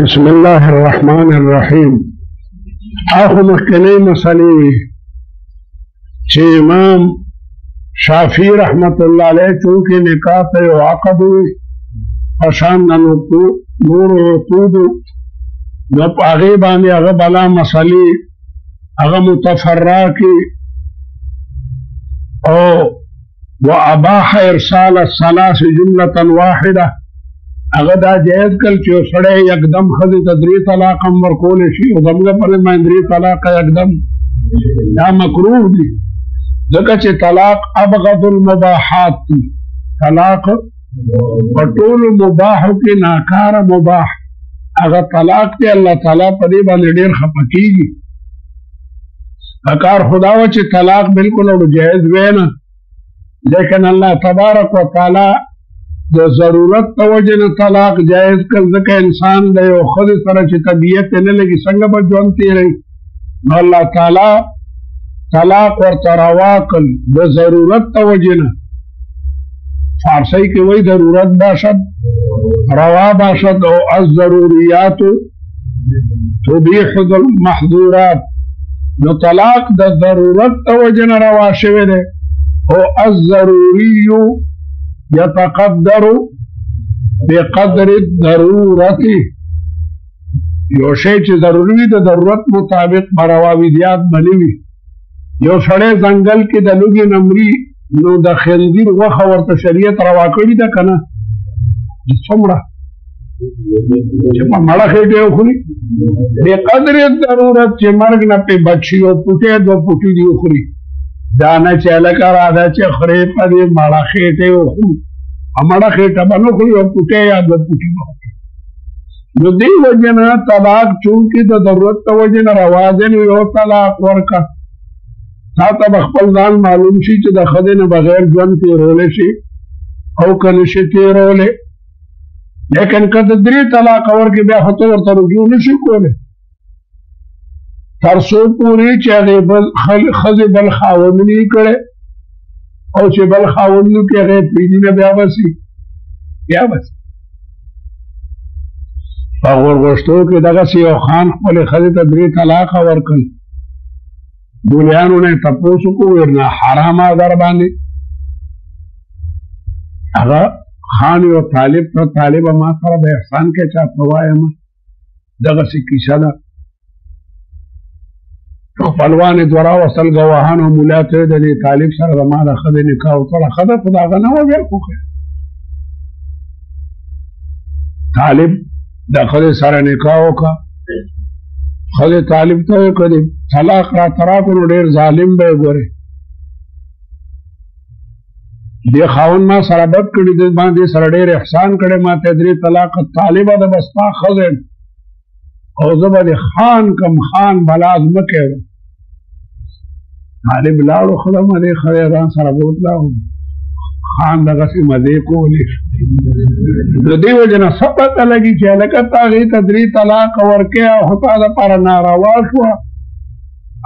بسم الله الرحمن الرحیم. آخو مخکنی مسئلے چه امام شافعی رحمت اللہ علیہ چونکہ نکاح تے عقد ہوئی پشان نور عقود نپ آغی باندے اغا بلا مسئلے اغا متفرع کی او واباح ارسال الثلاث جملة واحدة اگر دا جائز کل چو سڑے یکدم خذ تدری طلاق ورکول شی او دمگا پر میں دری طلاق یکدم دا مکروہ دی ذکر چے طلاق ابغض المباحات تی طلاق پٹول مباح کی ناکار مباح اگر طلاق تی اللہ تعالیٰ پدی باندے دیر خپکی گی اکار خداو چے طلاق بالکل اور جائز وینا لیکن اللہ تبارک و تعالی جو ضرورت توجہ طلاق جائز کر ذکر انسان دے و خود سره چی طبیعت نے لگی سنگ پر جوانتی رہی نو اللہ تعالی طلاق ورطا روا کل دو ضرورت توجہ فارسی کی وہی ضرورت باشد روا باشد او الضروریات تبیح المحظورات نو طلاق دا ضرورت توجہ روا شوے دے او الضروری یتقدر بقدر الضرورت یو شے چی ضروری دا ضرورت مطابق برواویدیات بنیوی یو سڑے زنگل کی دلوگی نمری نو دا خنزیر وخا ورطا شریعت رواکڑی دا کنا سمرا چپا مڑا خیٹے اخری بقدر الضرورت چی مرگ نا پی بچی و پوٹے دو پوٹی دی اخری دانا چیلکا رادا چی خریپا دی مڑا خیٹے اخری مڑا خیٹا بنو خری و پوٹے یا دو پوٹی بخری نو دی وجنا طلاق چونکی دا ضرورت تا وجنا روازن یو طلاق ورکا تا تا بخپل دان معلوم شی چی دا خدین بغیر جون تیرولے شی او کنشی تیرولے لیکن کد دری طلاق ورکی بیا خطو ورطا رجوع نشی کولے ترسو پوری چاہے خزی بل خاوندنی کرے او چه بل خاوندنو کے غیر پیدی نا بیا بسی فاغور گوشتو که دغا سی او خان خپل خزی تدری طلاق ورکل دولیانو نے تپوسو کو ورنا حرام آدار باندی اگا خانی و طالب تا طالب ما سر بے احسان کے چاہ پروائی ما دغا سی کیسا دا فلوان دورا وصل گواهان و مولات دی طالب سر ما دا خد نکاح طلا خد خدا غنا و بیا کوخه طالب دا خد سر نکاح کا خد طالب تو کدی طلاق را تراکو نو ډیر ظالم به ګوره دی خاون ما سره بد کړي د باندې سره ډیر احسان کړي ما تدری طلاق طالب دا بستا خزن او زبد خان کم خان بلاز مکه طالب لاړو خدای مده خیران سره بوتلاو خان دغه سي مزه کولی د دې وجنه سپت لګي چې لکه تاغي تدری طلاق ورکه او تعالی پر ناروا شو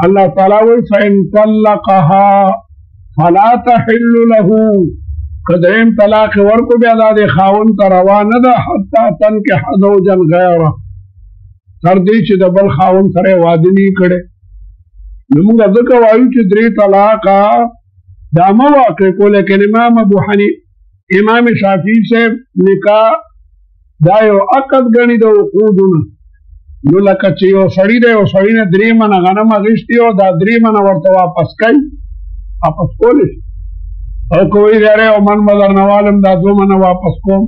الله تعالی وی فإن طلقها فلا تحل له قدرم طلاق ورکو بیا د خاون تروا نه ده حتا تنکح زوجا غیره تر دې چې د بل خاون سره واده نه کړي نو موږ ځکه وایو چې درې طلاق دا مو واقع کو لیکن امام ابو حنیفه امام شافعی سے نکاح دا یو عقد غنی د عقودونه نو لکه چې یو سړی دی او سړی نه درې منه غنم اغشتي او دا درې منه ورته واپس کوي واپس کولی او کوئی رہے او من مدر نوالم دا دو منه واپس کوم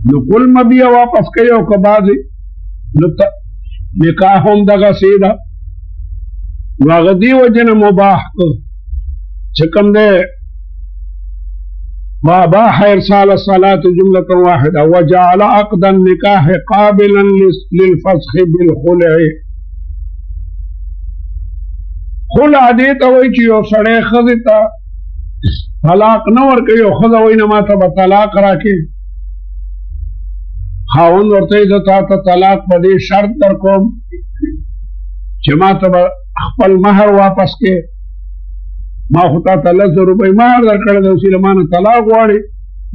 نو کل مبیا واپس کوي او کبازي نکاح هم دغه سیدا واغدی وجن مباح کو چکم دے واباح ارسال الصلاة جملة واحدة وجعل عقد النکاح قابلا للفسخ بالخلع خلع دیتا وی چی یو سڑے خضتا طلاق نور که یو خضا وی نما تا طلاق راکے خاون ورته دتا ته طلاق پدې شرط در کوم چې ما ته خپل مہر واپس کې ما خو تا ته 100 روپۍ مہر درکړل د وسیله ما نه طلاق غواړي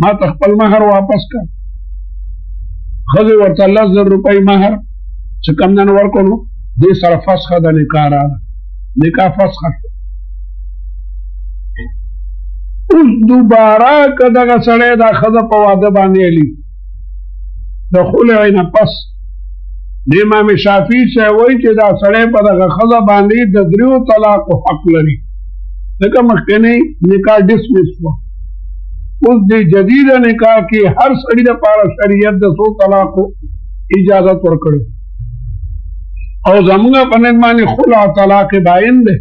ما ته خپل مہر واپس کړ ښځې ورته 10,000 روپۍ مهر چې کوم دن ورکړو نو دې سره فسخه د نکاح راغله، نکاح فسخه شو. اوس دوباره که دغه سړی دا ښځه په واده باندې علي د خلع نه پس د امام شافعي صاحب وایي چې دا سړی په دغه ښځه باندې د 3 طلاقو حق لري، ځکه مخکنی نکاح ډسمس شوه. اوس د جدیده نکاح کې هر سړي دپاره شریعت د 100 طلاقو اجازت ورکړی او زمونږ په نظم باندې خلع طلاق باین دی.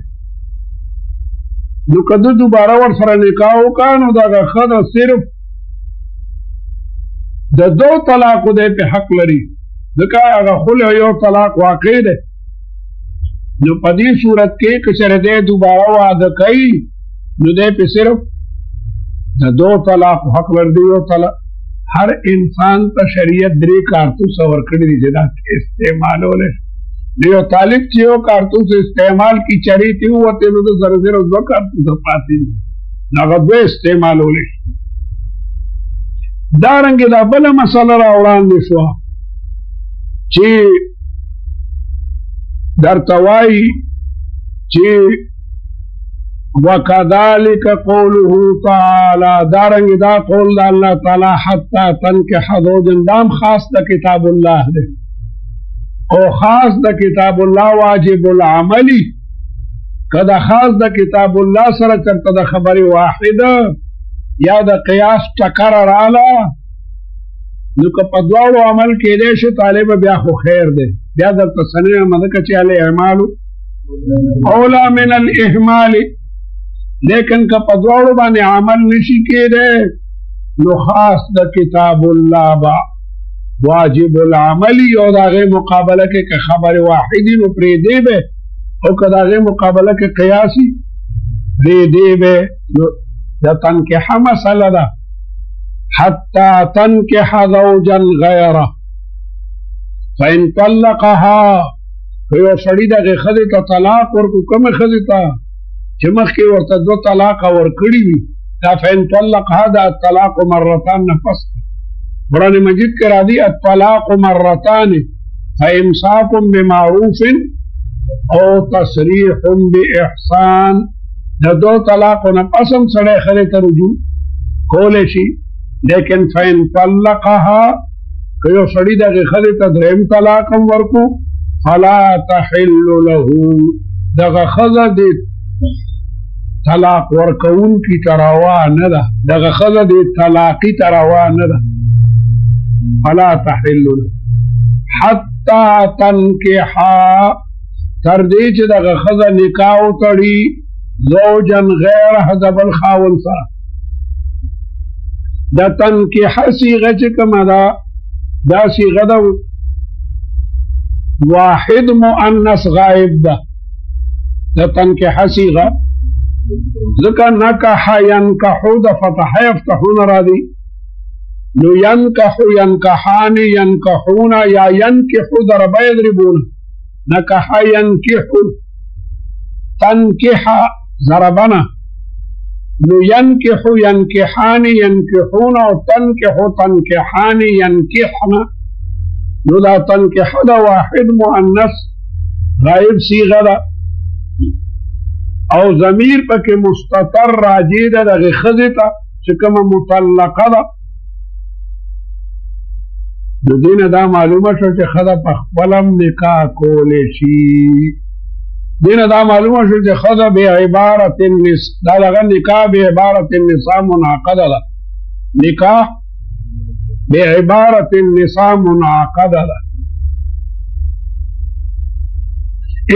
نو که ده دوباره ورسره نکاح وکړه نو دغه ښځه صرف د 2 طلاقو دی پې حق لري، ځکه هغه خلع یو طلاق واقع دی. نو په دې صورت کې که چېرې دی دوباره واده کوي نو دی پې صرف د 2 طلاق حق لري. یو طلاق هر انسان ته شریعت 3 کارتوسه ورکړي دي چې دا استعمالولی شي. د یو طالب چې یو کارتوس استعمال کی چریتې ووتې نو د سره صرف 2 کارتوسه پاتې دي، هغه 2 استعمالولی شي. دارنګې دا بله مسله راوړاندې شوه چې درته وایي چې وکذلک قوله تعالی، دارنګې دا قول د الله تعالی حتی تنکح زوجا، دام خاص د کتاب الله دی او خاص د کتاب الله واجب العملی. که دا خاص د کتاب الله سره چرته د خبرې واحده یا د قیاس ټکر رااله نو که په دواړو عمل کېدی شي طالب بیا خو خیر دی، بیا درته سنې مده که چې الاعمال اولا من الاهمال. لیکن که په دواړو باندې عمل نشي کېدی نو خاص د کتاب الله با واجب العملی او د هغې مقابله کې که خبر واحدي نو پرېږدی به، او که د هغې مقابله کې قیاسي پرېږدی به. نو د تنکحه مسله ده حتی تنکح زوجا غیره، فإن طلقها که یو سړي دغې ښځې ته طلاق ورکړو، کومې ښځې ته چې مخکې ورته 2 طلاقه ورکړي وي، دا فإن طلقها دا الطلاق مرتان نه پس قرآن مجید کې راځي الطلاق مرتان فإمساک بمعروف او تصریح بإحسان. د 2 طلاقو نه پس هم سړی ښځې ته رجوع کولی شي، لیکن فإن طلقها که یو سړي دغې ښځې ته 3م طلاق هم ورکړو فلا تحل له، دغه ښځه د طلاق ورکوونکي ته روا نه ده، دغه ښځه د طلاقي ته روا نه ده. فلا تحل له حتی تنکحا، تر دې چې دغه ښځه نکاح وتړي زوجا غیره د بل خاوند سره. د تنکحه صیغه چې کومه ده دا صیغه ده واحد مؤنث غائب ده. د تنکحه صیغه ځکه نکح ینکحو د فتحه یفتحون راځي، نو ینکح ینکحان ینکحون یا ینکحو ضربه یضربون، نکح ینکحو تنکح ضربنا، نو ینکح ینکحان ینکحون او تنکح تنکحان ینکحن. نو دا تنکح دا واحد مؤنث غائب صیغه ده او ضمیر پکې مستتر راجع ده دغې ښځې ته چې کومه مطلقه ده. د دې نه دا معلومه شوه چې ښځه په خپله هم نکاح کولی شي. دې نه دا معلومه شوه چې ښځه بعبارة دا دغه نکاح بعبارة النساء منعقده ده، نکاح بعبارة النساء منعقده ده.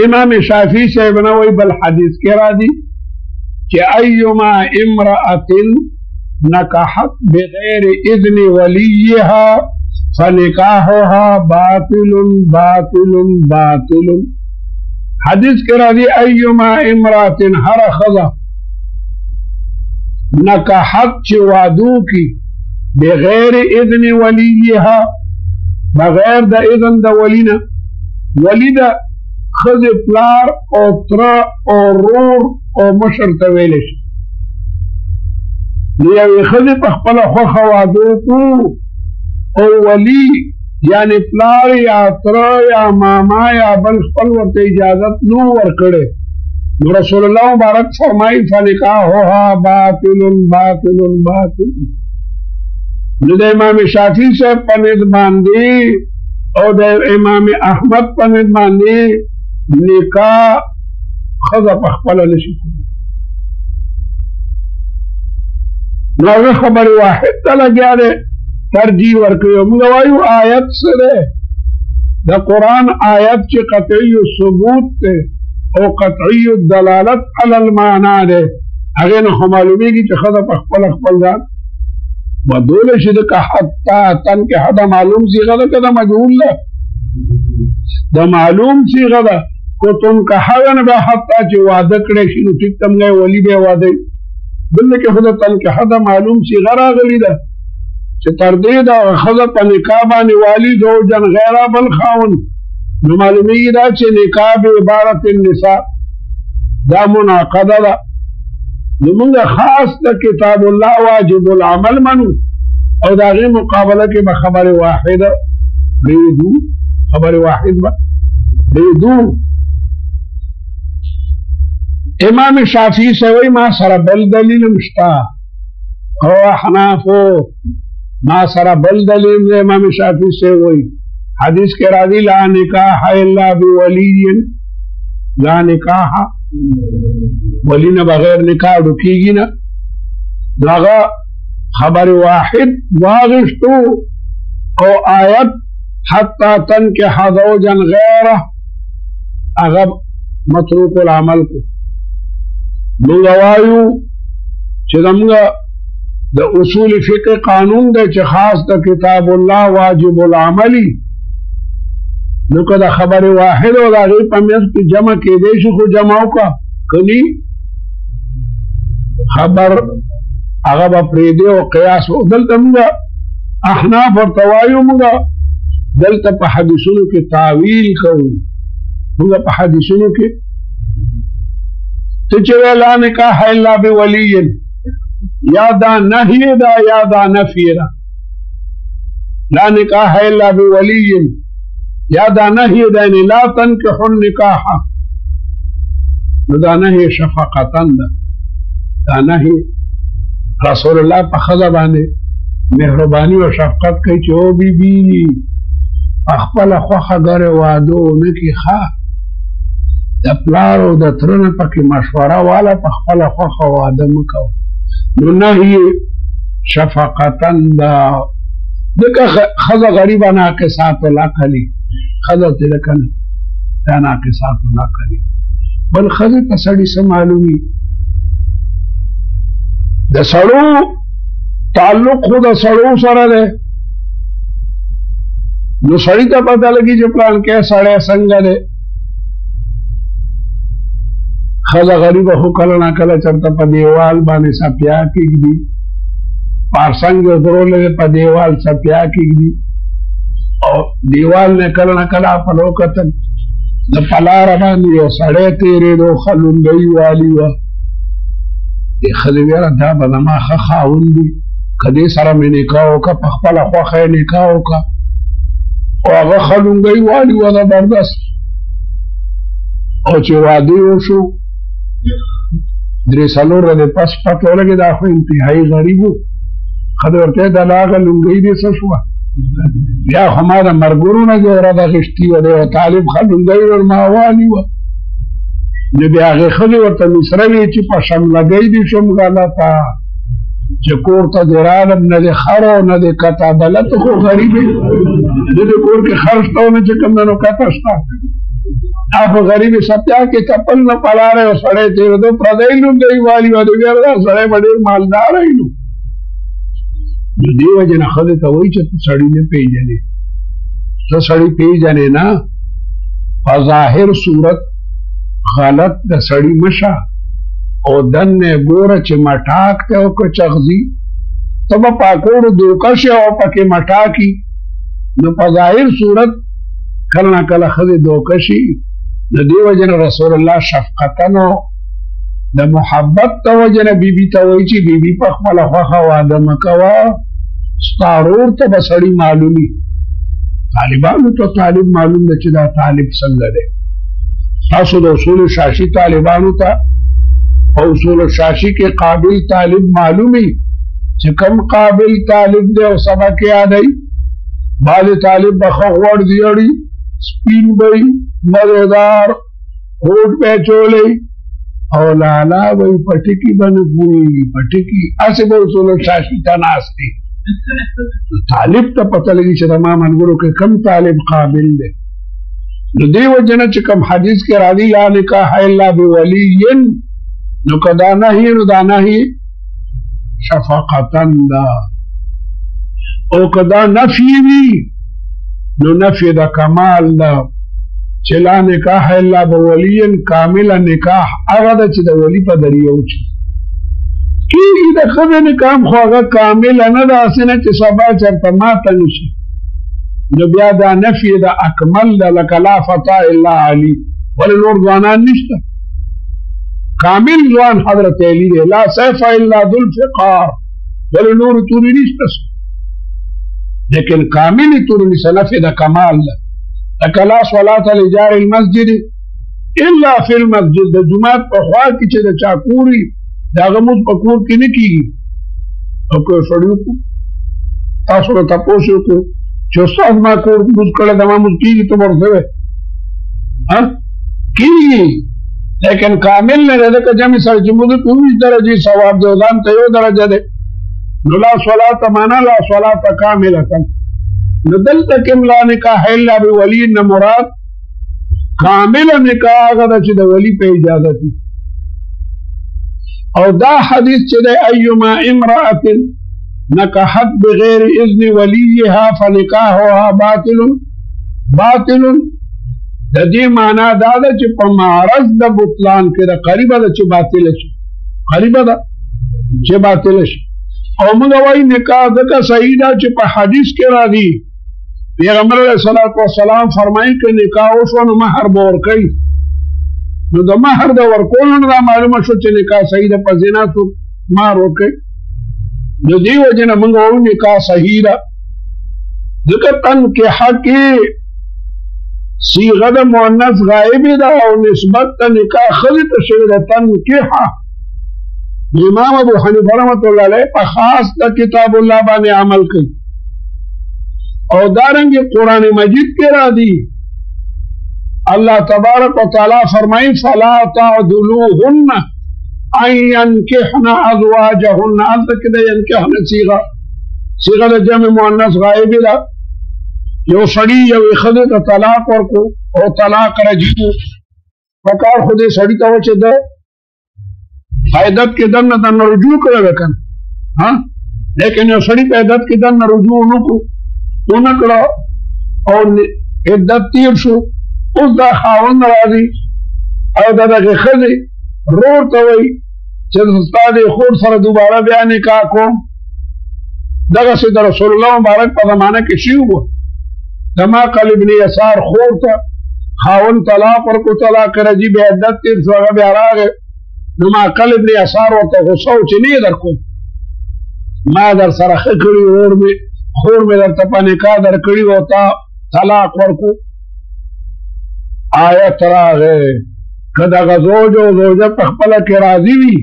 امام شافعی صاحب نه وایي بل حدیث کې راځي چې ایما امرأة نکحت بغیر اذن ولیها فنکاحها باطل باطل باطل. حدیث کې راځي ایما امرأة هر ښځه نکحت چې وادو کی بغیر اذن ولیها بغیر د اذن د ولینا، ولی د ښځې پلار او تره او رور او مشر ته ویلی شي. د یوې ښځې په خپله خوښه واده وکړو او ولی یعنی پلار یا تر یا ماما یا بل خپل ورته اجازت نو ورکړي. نو رسول الله مبارک فرمایي فنکاحها باطل باطل باطل. نو د امام شافعي صاحب په نسبت باندې او د امام احمد په نسبت باندې نکاح ښځه په خپله نشي کولی. نو هغه خبرې واحد ته لګیا دی ترجیح ورکوي. موږ وایو آیت څه دی؟ د قرآن آیت چې قطعي ثبوت دی او قطعي دلالت علی المعنا دی، هغې نه خو معلومېږي چې ښځه په خپله خپل ځان بدولی شي. ځکه حتی تنکح د معلوم صیغه ده که د مجهول ده؟ د معلوم صیغه ده. کو تنکح نه بیا حتی چې واده کړی شي نو ټیک ته موږ ولي بیا واده وي. بل کې خو د تنکح د معلوم صیغه راغلې ده چې تر دې د ښځه په نکاح باندې والي زوجن غیره بل خاوند. نو معلومېږي دا چې نکاح به عبارت النساء دا منعقده ده. نو موږ خاص د کتاب الله واجب العمل منو او د هغې مقابله کې به خبر واحده پرېږدو. خبر واحد به پرېږدو. امام شافعي صاحب ما سره بل دلیل مشته او احنافو ما سره بل دلیل دی. امام شافعي صاحب وایي حدیث کې راځي لا نکاح الا بولی، لا نکاح ولی نه بغیر نکاح ډکېږي نه. دغه خبر واحد واغشتو او آیت حتی تنکح زوجا غیره هغه متروک العمل کو. موږ وایو چې زموږ د اصول فقه قانون دی چې خاص د کتاب الله واجب العملی. نو که د خبر واحد او د هغې په منځ کې جمع کېدی شي خو جمع وکړه، کني خبر هغه به پرېږدي او قیاس. دلته موږ احناف ورته وایو موږ دلته په حدیثونو کې تعویل کوو. موږ په حدیثونو کې ته چې لا نکاح الا بولی یا دا نهی دا یا دا نفی دا. لا نکاح الا بولی یا دا نهی دا یعنی لا تنکح النکاح. نو دا نهی شفقتن دا. دا نهی رسول الله په ښځه باندې مهرباني او شفقت کوي چې او بیبي په خپله خوښه ګرې واده ونه کړي. ښه د پلار او د تره نه پکې مشوره واله په خپله خوښه واده مه کوه. نو نهي شفقتن دا ځکه ښځه غریبه ناقصات العقل ښځه چې ده که نه دا ناقصات العقل. بل ښځې ته سړي څه معلومي؟ د سړو تعلق خو د سړو سره دی. نو سړي ته پته لګي چې پلانکی سړی څنګه دی. ښځه غریبه خو کله نا کله چېرته په دیوال باندې څپیا کېږدي، پارسنګ یې درولی دی په دیوال څپیا کېږدي او دیوال نه کله نا کله خپل وکتل د په لاره باندې یو سړی تېرېدو ښه لونګۍ والي وه. دې ښځې ویله دا به زما ښه خاوند وي، که دې سره مې نکاح وکړه په خپله خوښه یې نکاح وکړه او هغه ښه لونګۍ والي وه زبردست. او چې واده یې وشو درې څلور ورځې پس پته ولګېد دا خو انتهایي غریب و. ښځه ورته ویل دا هغه لونګۍ دې څه شوه؟ بیا خو ما د ملګرو نه دې ورځ اخېستې وه، د یو طالب ښه لونګۍ ور ما والي وه. نو بیا هغې ښځې ورته مصره وې چې په شملګۍ دې شوم غلطه چې کور ته دې رالم نه دې خر او نه دې کته بلته خو غریب یې د دې کور کې خر شته او نه چې کوم نه نو کته شته. دا خو غریب سپیا کې چپل نه په لاره یو سړی تېرېدو پردی لونګۍ والي وه. نو بیا دا سړی به ډېر مالداره وي. نو دې وجې نه ښځې ته وایي چې ته سړي نه پېژنې. ته سړي پېژنې نه، په ظاهر صورت غلط د سړي مشه او دننه ګوره چې مټاک ته او که چغزي ته به پاکوړو دوکه شي او پکې مټاکي. نو په ظاهر صورت کله نه کله ښځې دوکه شي. د دې وجې نه رسول الله شفقتن او د محبت د وجې نه بیبي ته وایي چې بیبي په خپله خوښه واده مه کوه، ستا ورور ته به سړي معلومي طالبانو ته طالب معلوم ده چې دا طالب څنګه دی. تاسو د اصول شاشي طالبانو ته او اصول شاشي کې قابل طالب معلومي چې کم قابل طالب دی او سبق یادوي. بعض طالب به ښه غوړ دیړي، سپین به وي، مزېدار هوډ به یې چولی او لالا به وي، په ټکي به نه پوهېږي، په ټکي هسې به اصول شاشي ته ناست دي. طالب ته پته لګي چې زما ملګرو کې کم طالب قابل دی. نو دې وجه نه چې کوم حدیث کې راځي لا نکاح الا بولي، نو که دا نهي نو دا نهي شفقتن ده، او که دا نفي وي نو نفي د کمال ده چې لا نکاح الا بولي، کامل نکاح هغه ده چې د ولی په ذریعه وشي. کېږي د ښځې نکاح خو هغه کامل نه ده، هسې نه چې سبا چېرته ماته نه شي، نو بیا دا نفي د اکمل ده، لکه لا فتا الا علي، ولې نور ځوانان نشته. کامل ځوان حضرت علی دی، لا سیف الا ذو الفقار، ولې نور تورې نشته، لیکن کامل تورې نشته، نفي د کمال ده. لکه لا صلاة لجار المسجد الا فی المسجد، د جومات په خوا کې چې د چا کور وي د هغه مونځ په کور کې نه کېږي. او که سړي وکړو تاسو به تپوس وکړو چې استاد ما کور مونځ کړی زما مونځ کېږي، ته به ورته وایې کېږي، لیکن کامل نه دی، ځکه جمع سره چې مونځ کوي 20 درجې ثواب دی، او ځان ته 1 درجه دی. نو لا صلاة معنا لا صلاة کاملة. نو دلته کې لا نکاح الا بولي نه مراد کامل نکاح هغه ده چې د ولی په اجازه وي. او دا حدیث چې د ایما امرأة نکحت بغیر اذن ولیها فنکاحها باطل، باطل د دې معنا دا ده چې په معرض د بطلان کې د قریبه ده چې باطل شي، قریبه ده چې باطل شي. او موږ وایي نکاح ځکه صحیح ده چې په حدیث کې راځي پیغمبر علیه الصلاۃ والسلام فرمایي که نکاح وشو نو مهر به ورکوي. نو د مهر د ورکولو نه دا معلومه شو چې نکاح صحیح ده، په زنا څوک مهر ورکوي. د دې وجې نه موږ وایو نکاح صحیح ده، ځکه تنکحه کې صیغه د مؤنث غایبې ده او نسبت د نکاح ښځې ته شوې ده تنکحه. امام ابو حنیفه رحمۃ اللہ علیہ په خاص د کتاب الله باندې عمل کوي. او دارنګه قرآن مجید کې راځي اللہ تبارک و تعالی فرمائی فلا تعدلوهن ان ينكحن ازواجهن، انت کده ينكحن صيغه د جمع مؤنث غائب ده. یو سړی یو خدای ته طلاق ورکو او طلاق رجعي وکړ، خو دې سړی ته چې ده عدت کې دنه رجوع کړو وکړه، ها، لیکن یو سړی په عدت کې دنه رجوع نکړو او عدت تیر شو، اوس دا خاوند راځي او دغه ښځې رور ته وایي چې ستا د خور سره دوباره بیا نکاح کوم. دغسې د رسول الله مبارک په زمانه کې شوي وو. د معقل ابن یسار خور ته خاوند طلاق ورکړو، طلاق رجعي، بیا عدت تیر شو، هغه بیا راغی. نو معقل ابن یسار ورته غوسه و چې نه یې درکوم، ما در سره ښه کړي، خور مې درته په نکاح درکړي او تا طلاق ورکړو. آیت راغی که دغه زوج او زوجه په خپله کې راضي وي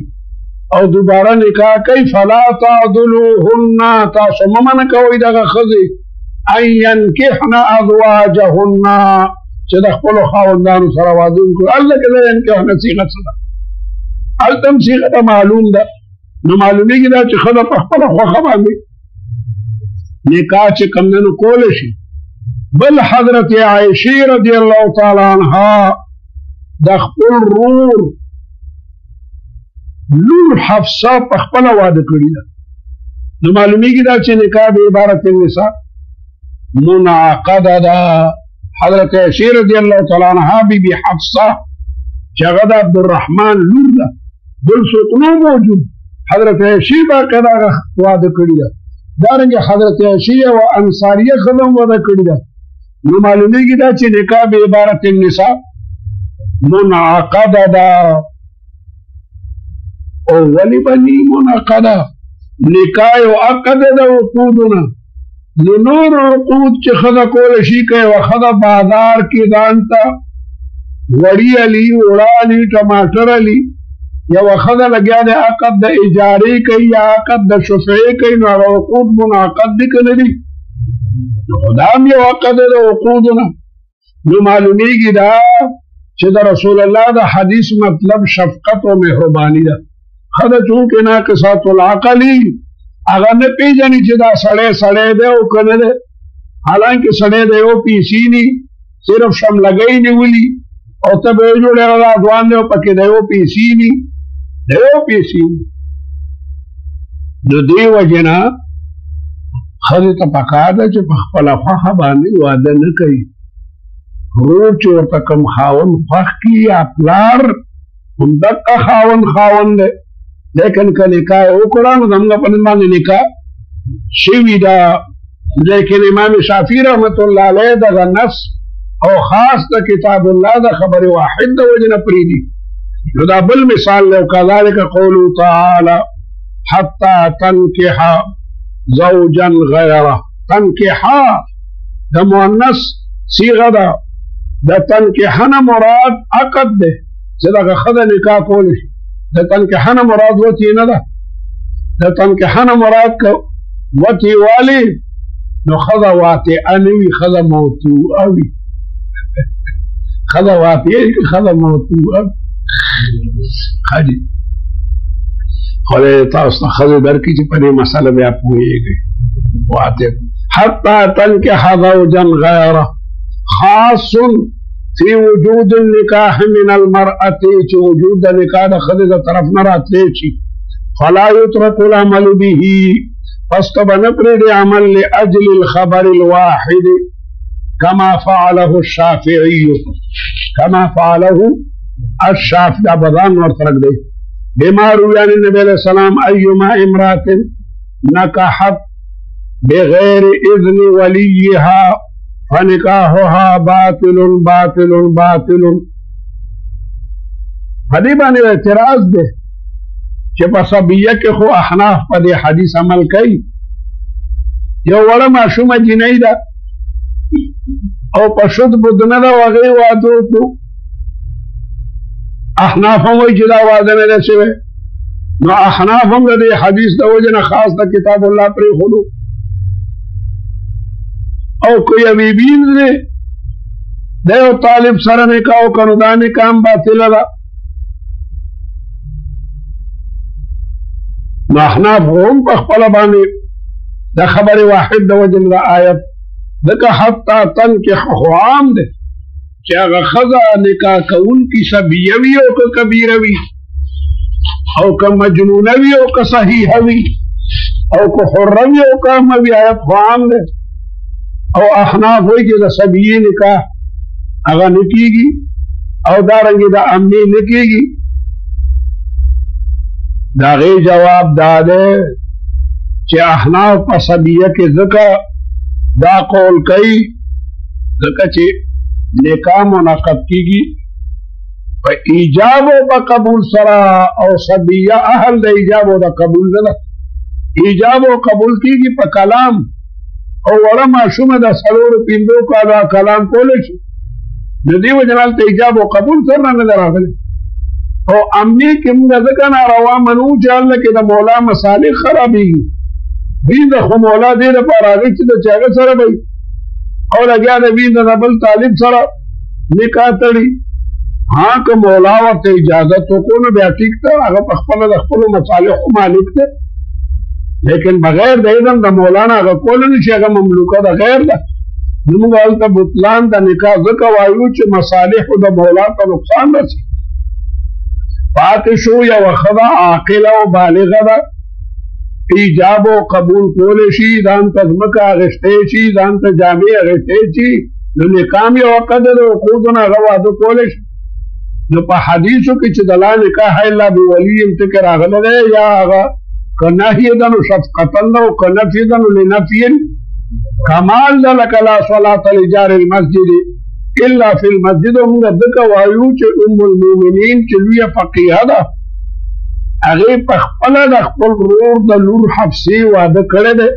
او دوباره نکاح کوي فلا تعدلوهن، تاسو مه منع کوئ دغه ښځې ان ینکحن ازواجهن چې د خپلو خاوندانو سره واده وکړي. هلته کې د ینکحن صیغه څه ده؟ هلته هم صیغه ته معلوم ده. نو معلومیږي دا چې ښځه په خپله خوښه باندې نکاح چې کمدنو کولی شي. بل حضرت عائشې رضی الله تعالی عنها د خپل رور لور حفصه په خپله واده کړي ده. نو معلومیږي دا چې نکاح به عبارت النساء منعقده ده. حضرت عائشې رضی الله تعالی عنها بیبي حفصه چې هغه د عبدالرحمن لور ده، بل څوک نه موجود، حضرت عائشې باقاعده هغه واده کړي ده. دارنګه حضرت عائشې او انصاریه ښځه هم واده کړي ده. نو معلومیږي دا چې نکاح به عبارت النساء منعقده ده. او ولی به نی منعقده؟ نکاح یو عقد ده عقودونه، نو نور عقود چې ښځه کولی شي که یوه ښځه بازار کې ځان ته وړي علي وړه علي ټماټر علي یوه ښځه لګیا دی عقد د اجارې کوي یا عقد د شفعې کوي نو هغه عقود منعقد دي که نه دي نو دا هم یو عقد دی د عقودو نه نو معلومیږي دا چې د رسول الله د حدیث مطلب شفقت او مهرباني ده ښځه چونکې ناقصات العقل هغه نه پېژني چې دا سړی دی او که نه دی حالانکه سړی د یو پیسې ني صرف شملګۍ نیولي او ته به یې جوړې هغه ځوان دی او پکې د یو پیسې ني د یو پیسې ني د دې وجې نه ښځې ته پکار ده چې په خپله خوښه باندې واده نه کوي ورور چې ورته کوم خاوند خوښ کړي یا پلار همدقه خاوند دی لیکن که نکاح وکړه نو زموږ په نن باندې نکاح شوي ده لیکن امام شافعي رحمت الله علیه دغه نص او خاص د کتاب الله د خبر واحد د وجې نه پرېږدي نو دا بل مثال دی وکذلک قوله تعالی حتی تنکح زوجا غیره تنکحا د مؤنث صیغه ده د تنکحه نه مراد عقد دی چې دغه ښځه نکاح کولی شي د تنکحه نه مراد وطی نه ده د تنکحه نه مراد که وطی والی نو ښځه واطعه نه وي ښځه موطوعه وي ښځه واطعه وي که ښځه موطوعه وي ښه خدای تاسو ته ښځې درکړي چې په دې مسله بیا پوهېږئ واطع حتی تنکح زوجا غیره خاص فی وجود النکاح من المرأة چې وجود د نکاح د ښځې د طرف نه راتلی شي فلا یترک العمل به پس ته به نه پرېږدي عمل لاجل الخبر الواحد کما فعله الشافعي دا بدان ورته رږدی بما روي عن النبي عليه السلام أيما امرأة نكحت بغير إذن وليها فنکاحها باطل باطل باطل فدې باندې اعتراض ده چې په صبیه کې خو احناف په دې حدیث عمل کوي یو وړه ماشومه جنۍ ده او په شد بدنه ده هغې واده وکړو احناف هم وایي چې دا واده نه دی شوی نو احناف هم د دې حدیث د وجې نه خاص د کتاب الله پرېښودو او که یوې بین دی د یو طالب سره نکاح وکړه نو دا نکاح هم باطله ده نو احناف هم په خپله باندې د خبر واحد د وجې نه د آیت ځکه حتی تنکح خو عام دی چې هغه ښځه نکاح کوونکي صبیه وي او که کبیره وي او که مجنونه وي او که صحیحه وي او که حره وي او که امه وي آیت خو عام دی او احناف وایي چې د صبیې نکاح هغه نه کېږي او دارنګې د امې نه کېږي د هغې جواب دا دی چې احناف په صبیه کې ځکه دا قول کوي ځکه چې نکاح منعقد کیږي په ایجاب او په قبول سره او صبیه اهل د ایجاب او د قبول نه ده ایجاب او قبول کیږي په کلام او وړه ماشومه د څلورو پنځو کالو کلام کولی شي د دې وجې نه هلته ایجاب او قبول سره نه ده راغلی او امني کې موږ ځکه ناروا منو چې هلته کې د مولا مصالح خرابېږي دوی د خو مولا دې دپاره هغې چې د چې هغه سره به او لګیا د وین د بل طالب سره نکاح تړي ها که مولا ورته اجازت وکړو نو بیا ټیک ده هغه په خپله د خپلو مصالحو مالک دی لیکن بغیر د اذن د مولا نه هغه کولی نه شي هغه مملوکه د غیر ده نو موږ هلته بطلان د نکاح ځکه وایو چې مصالحو د مولا ته نقصان رسي پاتې شو یوه ښځه عاقله او بالغه ده ایجاب او قبول کولی شي ځان ته ځمکه اخیستی شي ځان ته جامې اخیستی شي نو نکاح یو عقد د عقودو نه هغه واده کولی شي نو په حدیثو کې چې د لا نکاح الا بولي ټکي راغلی دی یا هغه که نهي ده نو شفقتن ده او که نفي ده نو لنفي کمال ده لکه لا صلاة لجار المسجد الا فی المسجد موږ ځکه وایو چې ام المؤمنین چې لویه فقیهه ده هغې په خپله د خپل ورور د لور حفصې واده کړی دی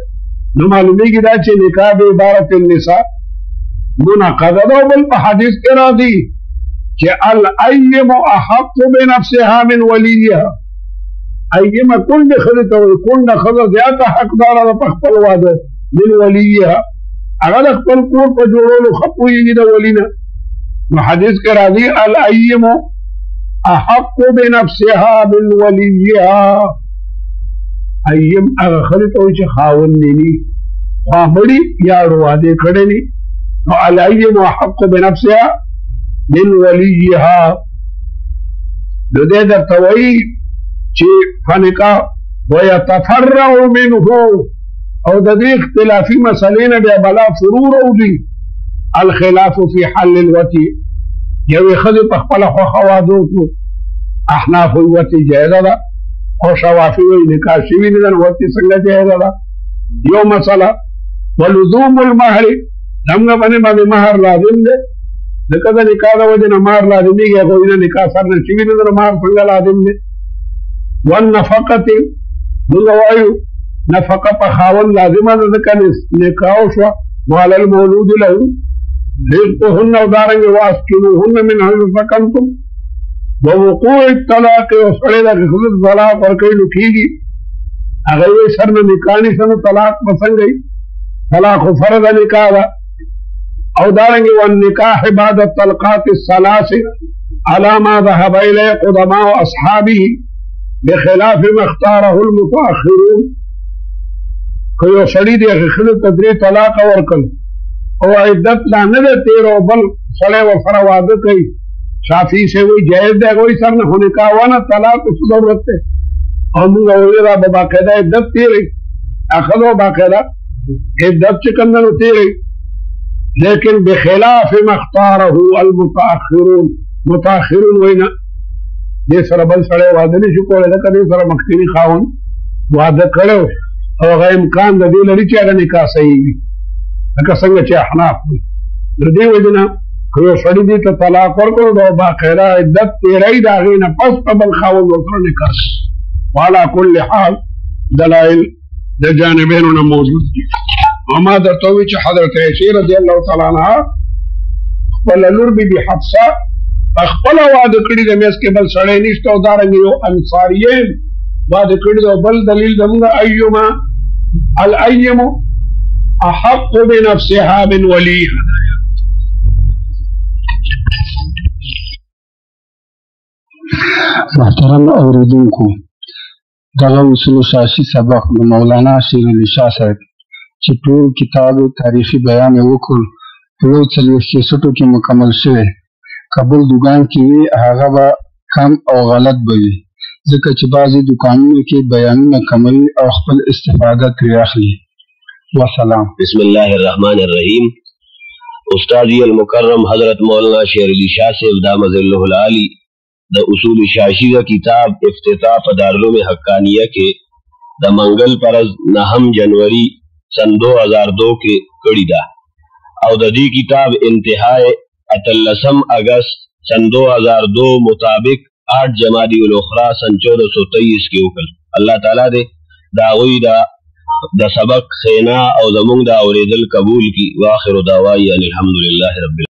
نو معلومیږي دا چې نکاح د عبارت النساء منعقده ده، بل په حدیث کې راځي چې الایم احق بنفسها من ولیها. ایم کون د ښځې ته وایي، کون د ښځه زیاته حقداره ده په خپل واده من ولیها، هغه د خپل کور په جوړولو ښه پوهېږي د ولی نه. نو حدیث کې راځي الایم احق بنفسها من ولیها. ایم هغه ښځې ته وایي چې خاوند یې ني، خواخوړي یا واده کړی ني. نو الایم احق بنفسها من ولیها. نو دې درته وایي چې فنکاح ويتفرع منه، او د دې اختلافي مسلې نه بیا بلا فروع راوځي. الخلاف في حل الوطي، یوې ښځې په خپله خوښه واده وکړو، احناف وایي وطي جایزه ده، او شوافي وایي نکاح شوي نه ده، نو وطي څنګه جایزه ده؟ یو مسله. ولزوم المهر، زموږ باندې مهر لازم دی، ځکه د نکاح د وجې نه مهر لازمېږي، هغه وایي نه نکاح سر نه شوي نه ده، نو مهر څنګه لازم دی؟ والنفقة، موږ وایو نفقه په خاوند لازمه ده، ځکه نکاح وشوه. وعلى المولود له رزقهن، او دارنګې واسکنوهن من حيث سکنتم. ووقوع الطلاق، او سړی د ښځې طلاق ورکوي نو کېږي، هغه وایي سر نه نکاح نیسه، نو طلاق به څنګه وي؟ طلاق خو فرضه نکاح ده. او دارنګې والنکاح بعد الطلقات الثلاث على ما ذهب إليه قدماء أصحابه بخلاف ما اختاره المتأخرون. که یو سړي د هغې ښځې ته 3 طلاق ورکړل او عدت لا نه ده تېر، او بل سړی ورسره واده کوي، شافعي صاحب وایي جایز دی، هغه وایي سر نه خو نکاح ونه، طلاق څه ضرورت دی؟ او موږ وایو دا به باقاعده عدت تېروي، ښځه باقاعده عدت چې کوم دی نو تېروي. لیکن بخلاف ما اختاره المتأخرون، متأخرون وایي نه، دې سره بل سړی واده نه شي کولی، ځکه دې سره مخکیني خاوند واده کړی او هغه امکان د دې لري چې هغه نکاح صحیح وي، لکه څنګه چې احناف وایي. د دې وجې نه که یو سړي دې ته طلاق ورکړو نو باقاعده عدت تېروي، د هغې نه پس په بل خاوند ورسره نکاح کوي. وعلى كل حال دلایل د جانبینو نه موجود دي. او ما درته ووایي چې حضرت عایشې رضی الله تعالی عنها خپله لور بي حفصه خپله واده کړي د میس کې بل سړی نشته، او دارنګې یو انصاریین واده کړي دي. او بل دلیل زموږ ایما الایم احق بنفسها من ولیها. محترم اوریدونکو، دغه اصول شاشي سبق د مولانا شیر علي شاه صاحب چې ټول کتاب تاریخي بیان یې وکړ په یو 40 کیسټو کې مکمل شوی. کابل دکان کې وي هغه به کم او غلط به وي، ځکه چې بعضې دکانونو کې بیانونه کموي او خپل استفاده ترې اخلي. وسلام. بسم الله الرحمن الرحیم. استادی المکرم حضرت مولانا شیر علی شاہ صاحب دام ظلہ العالی د اصول شاشیزہ کتاب افتتاح په دارالعلوم حقانیہ کې د منگل پرز 9 جنوری سن 2002 کې کړی ده، او د دې کتاب انتهای 18 اگست سن 2002 مطابق 8 جمادی الاخرى سن 1423 کې وکړ. الله تعالی دې دا غوی د سبق خینا او زمونږ د اوریدل قبول کی. واخر دعواي ان الحمد لله رب العالمین.